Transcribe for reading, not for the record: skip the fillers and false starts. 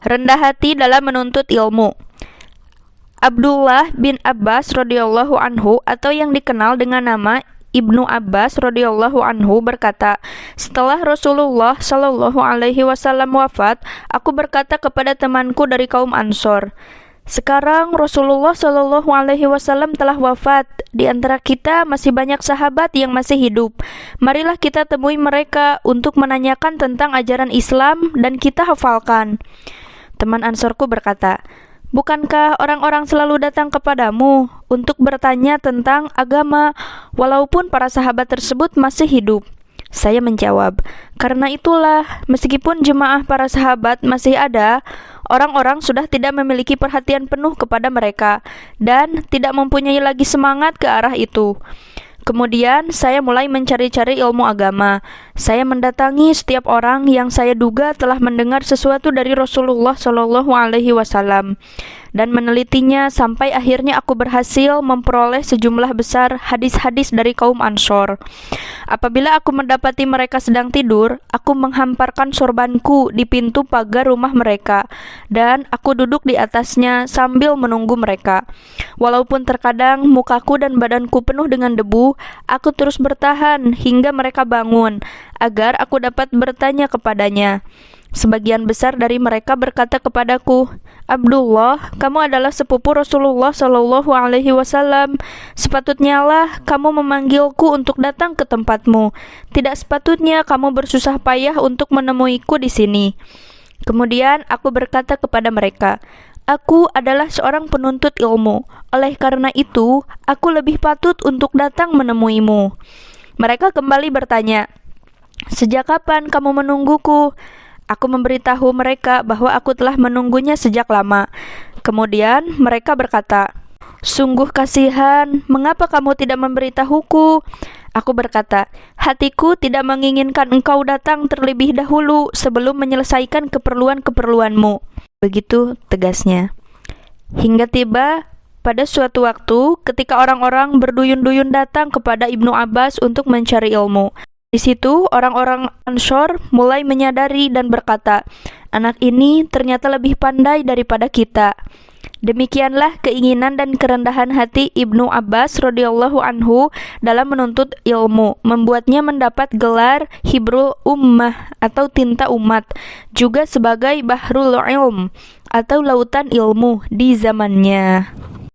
rendah hati dalam menuntut ilmu. Abdullah bin Abbas radhiyallahu anhu atau yang dikenal dengan nama Ibnu Abbas radhiyallahu anhu berkata, setelah Rasulullah shallallahu alaihi wasallam wafat, aku berkata kepada temanku dari kaum Ansor, sekarang Rasulullah shallallahu alaihi wasallam telah wafat. Di antara kita masih banyak sahabat yang masih hidup. Marilah kita temui mereka untuk menanyakan tentang ajaran Islam dan kita hafalkan. Teman Ansorku berkata, bukankah orang-orang selalu datang kepadamu untuk bertanya tentang agama walaupun para sahabat tersebut masih hidup? Saya menjawab, karena itulah meskipun jemaah para sahabat masih ada, orang-orang sudah tidak memiliki perhatian penuh kepada mereka dan tidak mempunyai lagi semangat ke arah itu. Kemudian saya mulai mencari-cari ilmu agama. Saya mendatangi setiap orang yang saya duga telah mendengar sesuatu dari Rasulullah Shallallahu Alaihi Wasallam dan menelitinya sampai akhirnya aku berhasil memperoleh sejumlah besar hadis-hadis dari kaum Ansor. Apabila aku mendapati mereka sedang tidur, aku menghamparkan sorbanku di pintu pagar rumah mereka dan aku duduk di atasnya sambil menunggu mereka. Walaupun terkadang mukaku dan badanku penuh dengan debu, aku terus bertahan hingga mereka bangun agar aku dapat bertanya kepadanya. Sebagian besar dari mereka berkata kepadaku, Abdullah, kamu adalah sepupu Rasulullah Shallallahu Alaihi Wasallam. Sepatutnya lah kamu memanggilku untuk datang ke tempatmu. Tidak sepatutnya kamu bersusah payah untuk menemuiku di sini. Kemudian aku berkata kepada mereka, aku adalah seorang penuntut ilmu. Oleh karena itu, aku lebih patut untuk datang menemuimu. Mereka kembali bertanya, sejak kapan kamu menungguku? Aku memberitahu mereka bahwa aku telah menunggunya sejak lama. Kemudian mereka berkata, sungguh kasihan, mengapa kamu tidak memberitahuku? Aku berkata, hatiku tidak menginginkan engkau datang terlebih dahulu sebelum menyelesaikan keperluan-keperluanmu. Begitu tegasnya. Hingga tiba pada suatu waktu ketika orang-orang berduyun-duyun datang kepada Ibnu Abbas untuk mencari ilmu. Di situ orang-orang Ansor mulai menyadari dan berkata, anak ini ternyata lebih pandai daripada kita. Demikianlah keinginan dan kerendahan hati Ibnu Abbas radhiyallahu anhu dalam menuntut ilmu, membuatnya mendapat gelar Hibrul Ummah atau tinta umat, juga sebagai Bahrul Ilm atau lautan ilmu di zamannya.